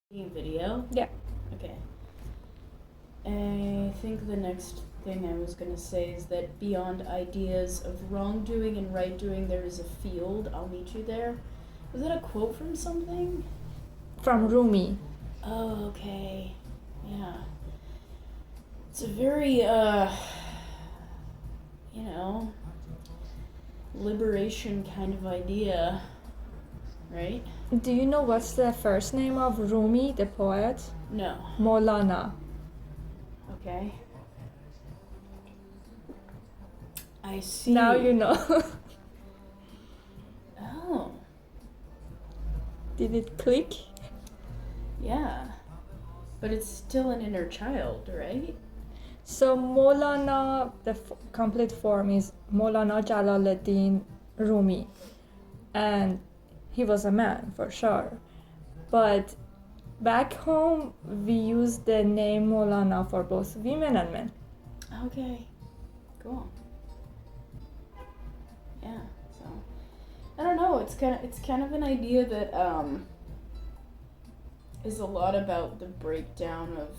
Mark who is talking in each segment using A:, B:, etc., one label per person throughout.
A: Video?
B: Yeah.
A: Okay. I think the next thing I was going to say is that beyond ideas of wrongdoing and right doing, there is a field. I'll meet you there. Was that a quote from something?
B: From Rumi.
A: Oh, okay. Yeah. It's a very, liberation kind of idea, right?
B: Do you know what's the first name of Rumi, the poet?
A: No.
B: Maulana.
A: Okay. I see.
B: Now you know.
A: Oh.
B: Did it click?
A: Yeah. But it's still an inner child, right?
B: So Maulana, the complete form is Maulana Jalaluddin Rumi. And he was a man, for sure. But back home, we use the name Maulana for both women and men.
A: Okay. Cool. Yeah. So I don't know, it's kind of an idea that is a lot about the breakdown of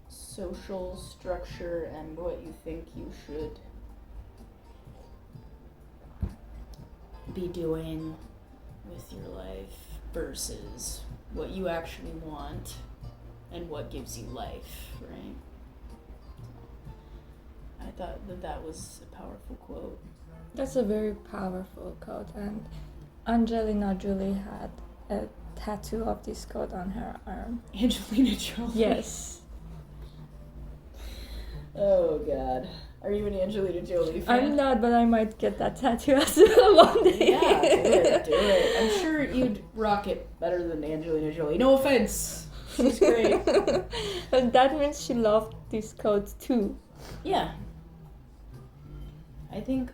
A: social structure and what you think you should be doing with your life versus what you actually want and what gives you life, right? I thought that was a powerful quote.
B: That's a very powerful quote, and Angelina Jolie had a tattoo of this quote on her arm.
A: Angelina Jolie?
B: Yes.
A: Oh God. Are you an Angelina Jolie fan?
B: I'm not, but I might get that tattoo as well one day.
A: Yeah, do it. I'm sure you'd rock it better than Angelina Jolie. No offense. She's great.
B: But that means she loved this quote too.
A: Yeah. I think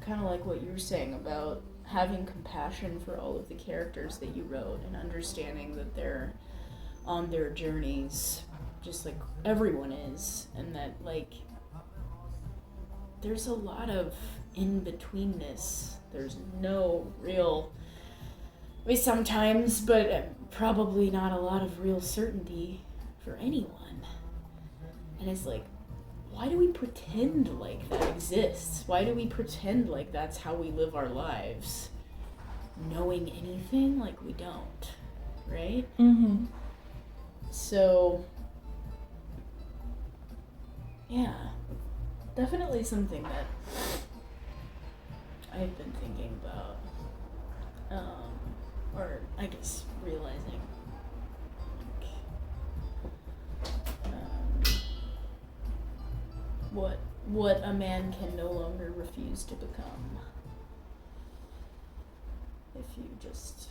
A: kind of like what you were saying about having compassion for all of the characters that you wrote and understanding that they're on their journeys just like everyone is, and that like there's a lot of in-betweenness. There's no real, I mean sometimes, but probably not a lot of real certainty for anyone. And it's like, why do we pretend like that exists? Why do we pretend like that's how we live our lives? Knowing anything? Like we don't, right?
B: Mm-hmm.
A: So, yeah, definitely something that I've been thinking about, or I guess realizing, what a man can no longer refuse to become if you just,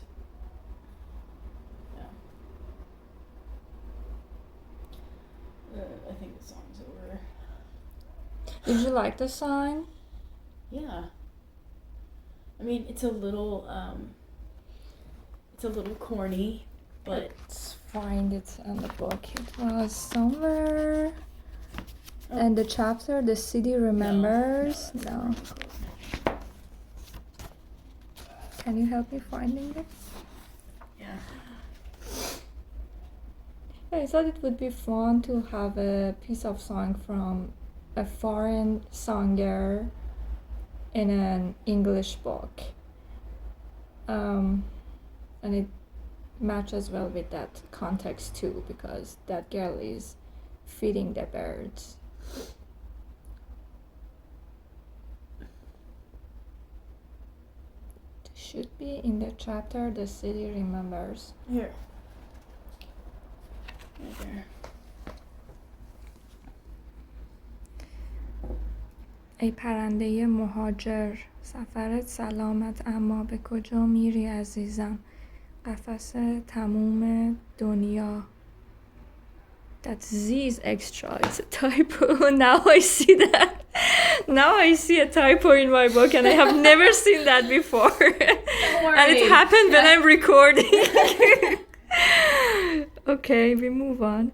A: I think the song's over.
B: Did you like the song?
A: Yeah. I mean, it's a little corny, but
B: Let's find it in the book. It was somewhere. And the chapter, the city remembers. No. Can you help me finding it?
A: Yeah.
B: I thought it would be fun to have a piece of song from a foreign singer in an English book. And it matches well with that context too, because that girl is feeding the birds. It should be in the chapter The City Remembers.
A: Here. Right there.
B: ای پرنده مهاجر سفرت سلامت اما به کجا میری عزیزم قفس تموم دنیا. That Z is extra, it's a typo. Now I see that. Now I see a typo in my book and I have never seen that before.
A: Don't worry.
B: And it happened when I'm recording. Okay, we move on.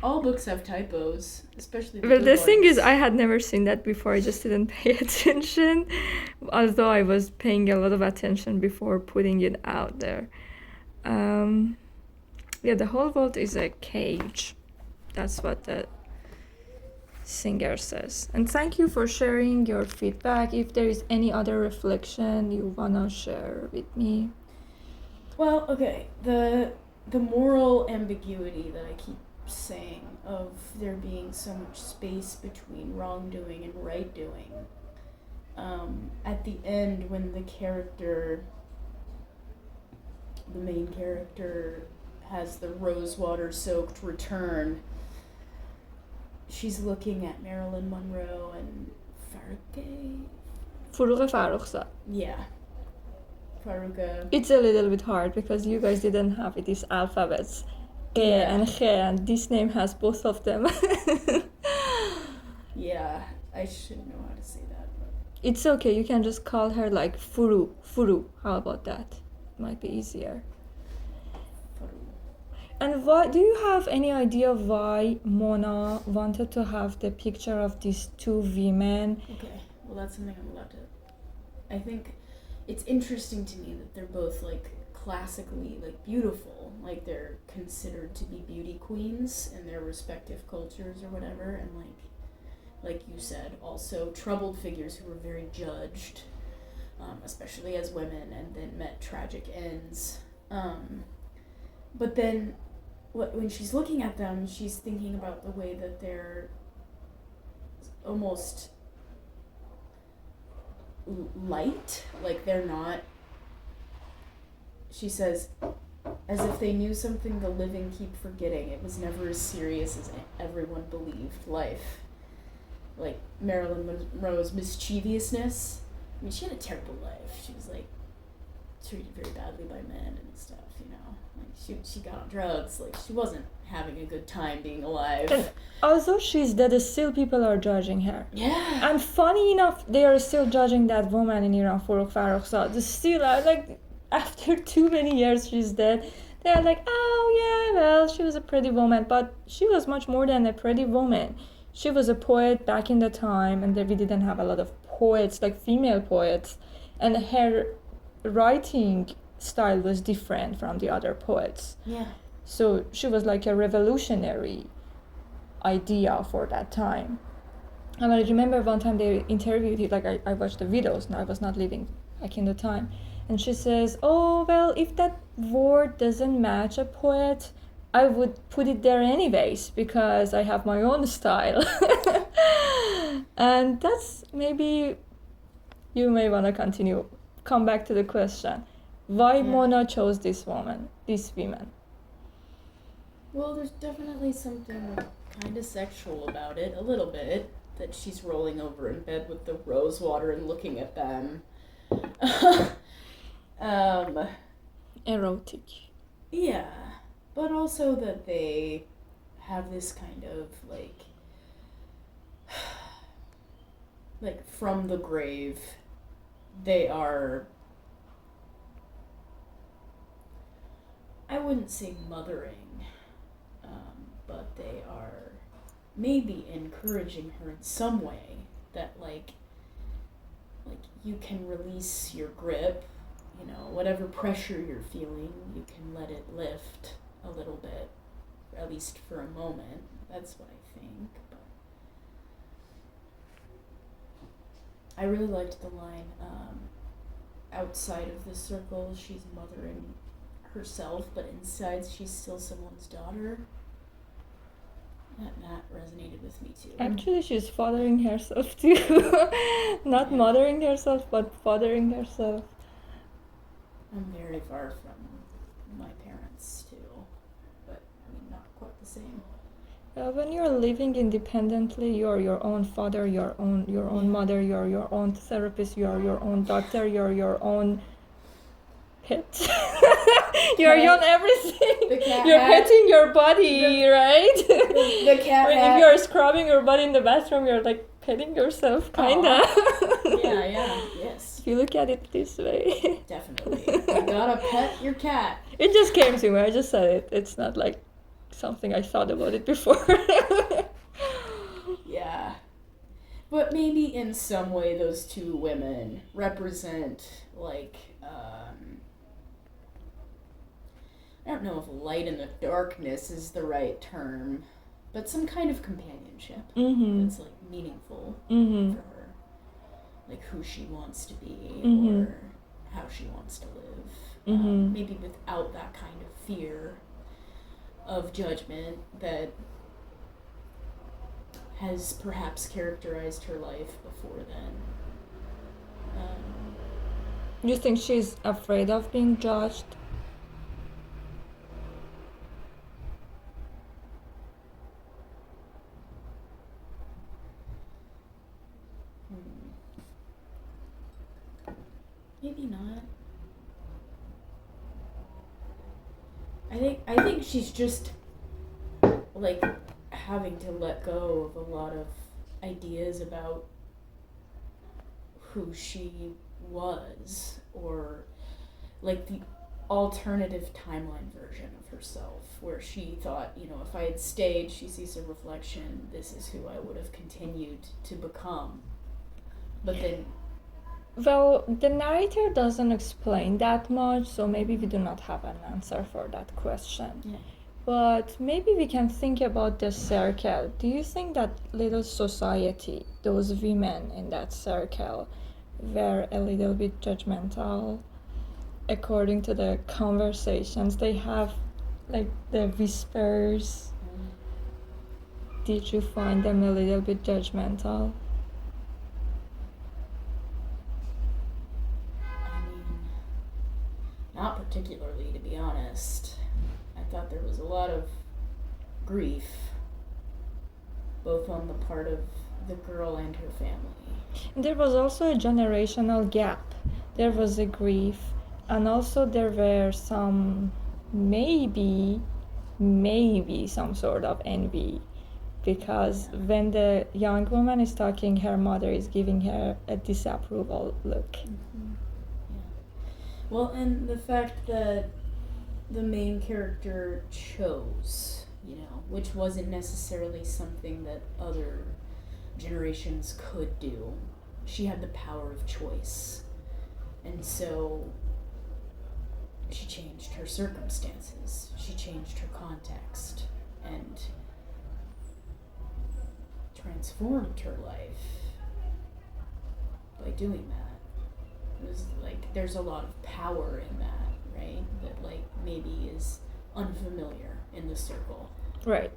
A: All books have typos, especially the
B: Well,
A: good
B: the thing
A: ones.
B: is, I had never seen that before. I just didn't pay attention, although I was paying a lot of attention before putting it out there. Yeah, the whole world is a cage. That's what the singer says. And thank you for sharing your feedback. If there is any other reflection you wanna share with me.
A: Well, okay, the moral ambiguity that I keep saying of there being so much space between wrongdoing and right doing. At the end, when the main character has the rosewater soaked return, she's looking at Marilyn Monroe and
B: فروغ فرخزاد.
A: Yeah. Faruka.
B: It's a little bit hard because you guys didn't have these alphabets.
A: Yeah.
B: And Khe, and this name has both of them.
A: Yeah, I should know how to say that. But
B: It's okay, you can just call her like Furu. How about that? Might be easier.
A: Faru.
B: And why do you have any idea why Mona wanted to have the picture of these two women?
A: Okay, well that's something I'm allowed to. I think it's interesting to me that they're both like classically like beautiful, like they're considered to be beauty queens in their respective cultures or whatever, and like you said, also troubled figures who were very judged, especially as women, and then met tragic ends. But then when she's looking at them, she's thinking about the way that they're almost light, like they're not, she says, as if they knew something the living keep forgetting. It was never as serious as everyone believed. Life, like Marilyn Monroe's mischievousness, I mean, she had a terrible life. She was like treated very badly by men and stuff, you know, like she got on drugs, like she wasn't having a good time being alive.
B: And although she's dead, still people are judging her.
A: Yeah.
B: And funny enough, they are still judging that woman in Iran, Forough Farrokhzad. Still, like, after too many years she's dead, they're like, oh yeah, well, she was a pretty woman. But she was much more than a pretty woman. She was a poet back in the time, and we didn't have a lot of poets, like female poets. And her writing style was different from the other poets.
A: Yeah.
B: So she was like a revolutionary idea for that time. And I remember one time they interviewed it, like I watched the videos, and I was not living back in the time. And she says, oh, well, if that word doesn't match a poet, I would put it there anyways, because I have my own style. And that's maybe, you may want to continue. Come back to the question. Why Mona chose these women?
A: Well, there's definitely something kind of sexual about it, a little bit, that she's rolling over in bed with the rose water and looking at them.
B: Erotic.
A: Yeah, but also that they have this kind of like from the grave, they are, I wouldn't say mothering, but they are maybe encouraging her in some way, that like you can release your grip, you know, whatever pressure you're feeling, you can let it lift a little bit, at least for a moment. That's what I think. But I really liked the line, outside of the circle she's mothering herself, but inside she's still someone's daughter. That resonated with me too.
B: Actually, she's fathering herself too. Not mothering herself, but fathering herself.
A: I'm very far from my parents too, but I mean, not quite the same.
B: When you're living independently, you're your own father, your own mother, you're your own therapist, you're your own doctor, you're your own pet. You're your own everything. You're petting your body, right?
A: The cat
B: When if you're scrubbing your body in the bathroom, you're like petting yourself, kinda.
A: Yeah, yes.
B: If you look at it this way.
A: Definitely. You gotta pet your cat.
B: It just came to me, I just said it. It's not like something I thought about it before.
A: Yeah. But maybe in some way those two women represent I don't know if light in the darkness is the right term, but some kind of companionship that's like meaningful for her, like who she wants to be or how she wants to live, maybe without that kind of fear of judgment that has perhaps characterized her life before then.
B: You think she's afraid of being judged?
A: Maybe not. I think she's just like having to let go of a lot of ideas about who she was, or like the alternative timeline version of herself where she thought, you know, if I had stayed, she sees a reflection, this is who I would have continued to become. But then
B: Well, the narrator doesn't explain that much, so maybe we do not have an answer for that question.
A: Yeah.
B: But maybe we can think about the circle. Do you think that little society, those women in that circle, were a little bit judgmental according to the conversations they have, like the whispers? Did you find them a little bit judgmental?
A: Not particularly, to be honest. I thought there was a lot of grief, both on the part of the girl and her family.
B: There was also a generational gap. There was a grief, and also there were some, maybe some sort of envy. Because when the young woman is talking, her mother is giving her a disapproval look.
A: Well, and the fact that the main character chose, you know, which wasn't necessarily something that other generations could do. She had the power of choice. And so she changed her circumstances. She changed her context and transformed her life by doing that. It was like there's a lot of power in that, right? That like maybe is unfamiliar in the circle.
B: Right.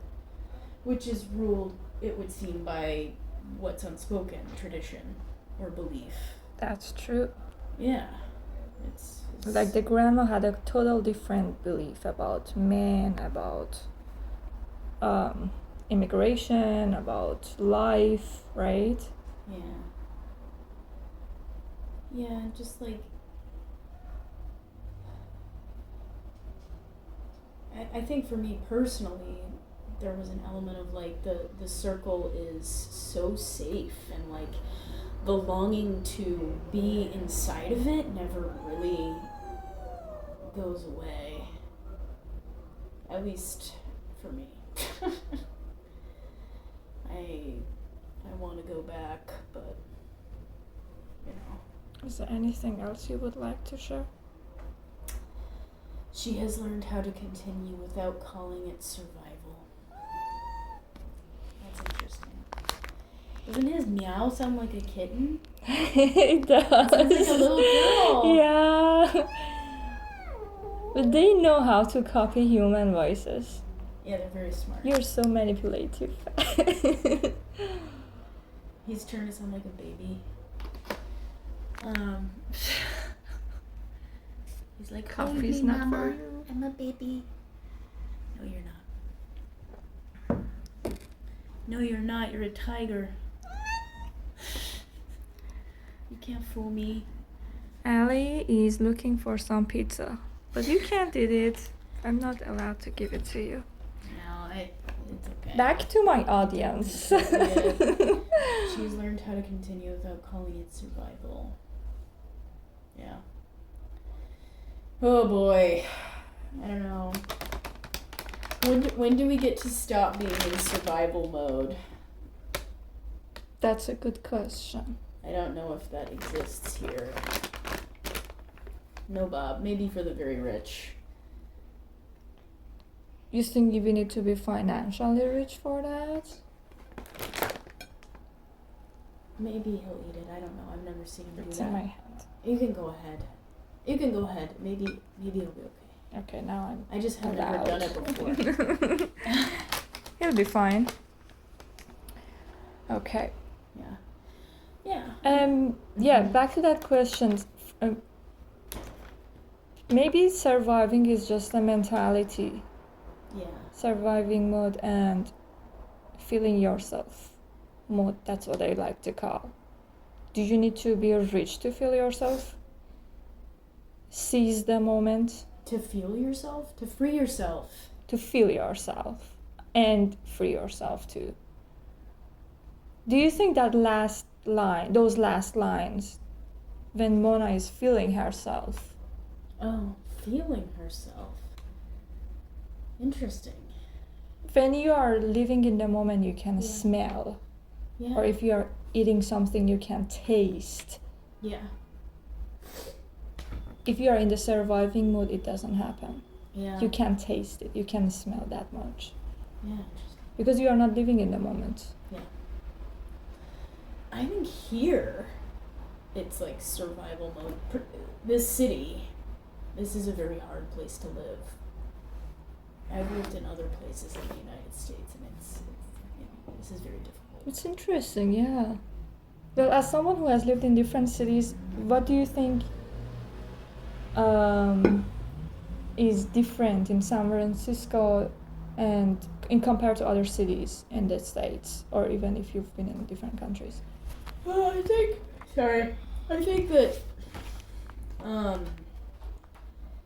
A: Which is ruled, it would seem, by what's unspoken, tradition or belief.
B: That's true.
A: Yeah. It's
B: like the grandma had a total different belief about men, about immigration, about life, right?
A: Yeah. Yeah, just like I think for me personally, there was an element of like the circle is so safe, and like the longing to be inside of it never really goes away. At least for me. I want to go back, but you know.
B: Is there anything else you would like to share?
A: She has learned how to continue without calling it survival. That's interesting. Doesn't his meow sound like a kitten?
B: It does.
A: It sounds like a little girl.
B: Yeah. But they know how to copy human voices.
A: Yeah, they're very smart.
B: You're so manipulative.
A: He's trying to sound like a baby. He's like,
B: coffee's not
A: Mama,
B: for you.
A: I'm a baby. No, you're not. No, you're not. You're a tiger. You can't fool me.
B: Ali is looking for some pizza, but you can't eat it. I'm not allowed to give it to you.
A: No, it's okay.
B: Back to my audience.
A: She's learned how to continue without calling it survival. Yeah. Oh boy. I don't know. When do we get to stop being in survival mode?
B: That's a good question.
A: I don't know if that exists here. No, Bob. Maybe for the very rich.
B: you think we need to be financially rich for that?
A: Maybe he'll eat it. I don't know. I've never seen him do
B: It's
A: that.
B: in my hand.
A: You can go ahead. You can go ahead. Maybe he'll be okay.
B: Okay, now
A: I just have never
B: allowed.
A: done it before.
B: He'll be fine. Okay.
A: Yeah.
B: Back to that question. Maybe surviving is just a mentality.
A: Yeah.
B: Surviving mode and feeling yourself mode, that's what I like to call. Do you need to be rich to feel yourself? Seize the moment.
A: To feel yourself? To free yourself?
B: To feel yourself and free yourself too. Do you think that those last lines, when Mona is feeling herself?
A: Oh, feeling herself. Interesting.
B: When you are living in the moment, you can smell.
A: Yeah.
B: Or if you are eating something, you can taste.
A: Yeah.
B: If you are in the surviving mode, it doesn't happen.
A: Yeah.
B: You can't taste it. You can't smell that much.
A: Yeah, interesting.
B: Because you are not living in the moment.
A: Yeah. I think here, it's like survival mode. This city, this is a very hard place to live. I've lived in other places in the United States, and it's this is very difficult.
B: It's interesting, yeah. Well, as someone who has lived in different cities, what do you think is different in San Francisco and in compared to other cities in the States, or even if you've been in different countries?
A: Well, I think that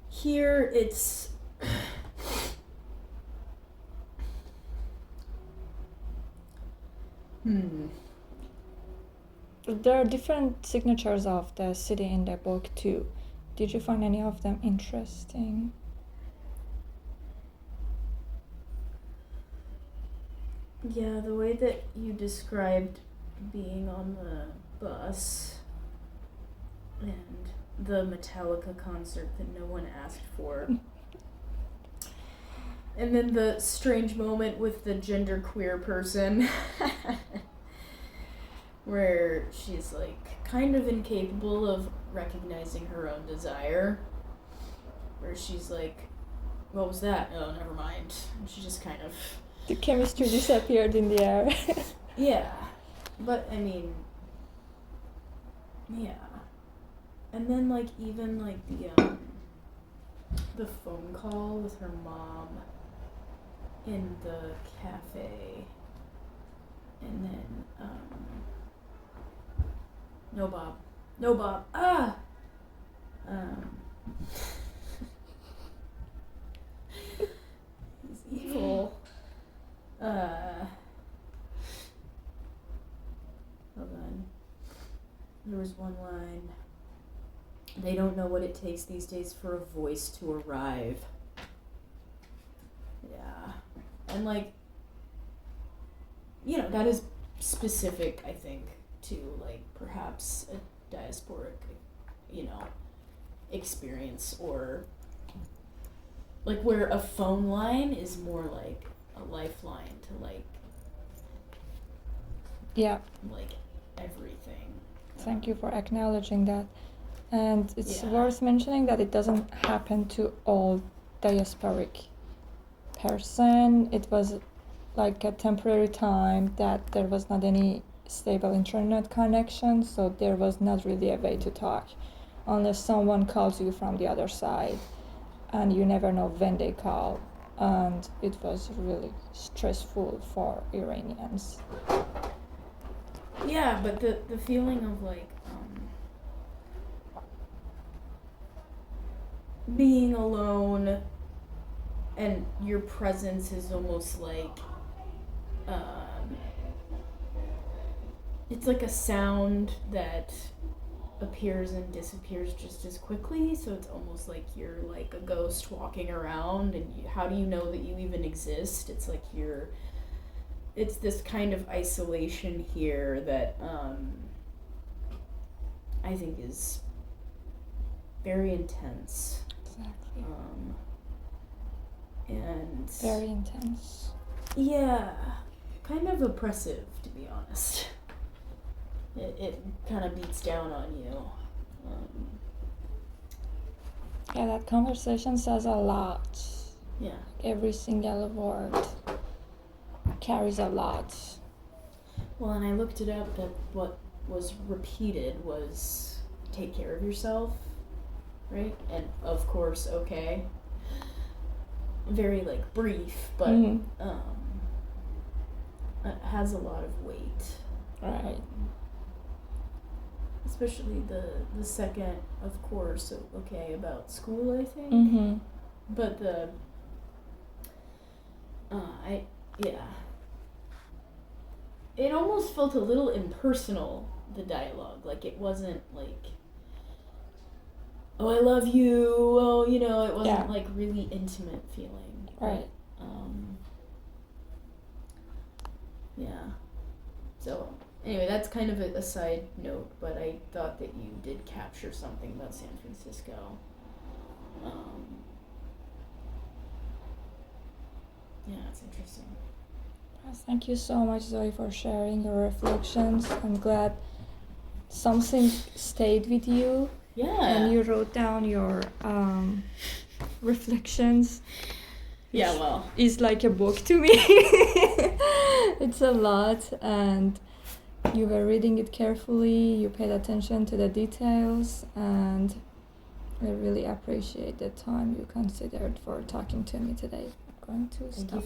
A: here it's
B: There are different signatures of the city in the book too. Did you find any of them interesting?
A: Yeah, the way that you described being on the bus and the Metallica concert that no one asked for. And then the strange moment with the genderqueer person where she's like kind of incapable of recognizing her own desire. Where she's like, what was that? Oh, never mind. And she just kind of...
B: The chemistry disappeared in the air.
A: Yeah. But, I mean... Yeah. And then, like, even, like, the phone call with her mom in the cafe. And then, no Bob. Ah! He's evil. Hold on. There was one line. They don't know what it takes these days for a voice to arrive. Yeah. And, like, you know, that is specific, I think, to, like, perhaps a diasporic, you know, experience, or, like, where a phone line is more like a lifeline to, like,
B: Yeah.
A: like, everything.
B: Thank you for acknowledging that. And it's
A: Yeah.
B: worth mentioning that it doesn't happen to all diasporic person. It was like a temporary time that there was not any stable internet connection, so there was not really a way to talk unless someone calls you from the other side, and you never know when they call, and it was really stressful for Iranians.
A: Yeah, but the feeling of, like, being alone, and your presence is almost like, it's like a sound that appears and disappears just as quickly, so it's almost like you're like a ghost walking around, and how do you know that you even exist? It's like it's this kind of isolation here that I think is very intense.
B: Exactly.
A: And
B: Very intense.
A: yeah, kind of oppressive, to be honest. It kind of beats down on you.
B: Yeah, that conversation says a lot.
A: Yeah.
B: Every single word carries a lot.
A: Well, and I looked it up that what was repeated was take care of yourself, right? And of course, okay. Very like brief, but it has a lot of weight.
B: Right.
A: Especially the second, of course, okay, about school, I think.
B: Mm-hmm.
A: But it almost felt a little impersonal, the dialogue. Like it wasn't like, oh, I love you, oh, you know, it wasn't like really intimate feeling.
B: Right.
A: But, yeah. So, anyway, that's kind of a side note, but I thought that you did capture something about San Francisco. Yeah, it's interesting.
B: Thank you so much, Zoe, for sharing your reflections. I'm glad something stayed with you.
A: Yeah.
B: And you wrote down your reflections.
A: Yeah, well.
B: It's like a book to me. It's a lot, and you were reading it carefully, you paid attention to the details, and I really appreciate the time you considered for talking to me today. I'm going to stop.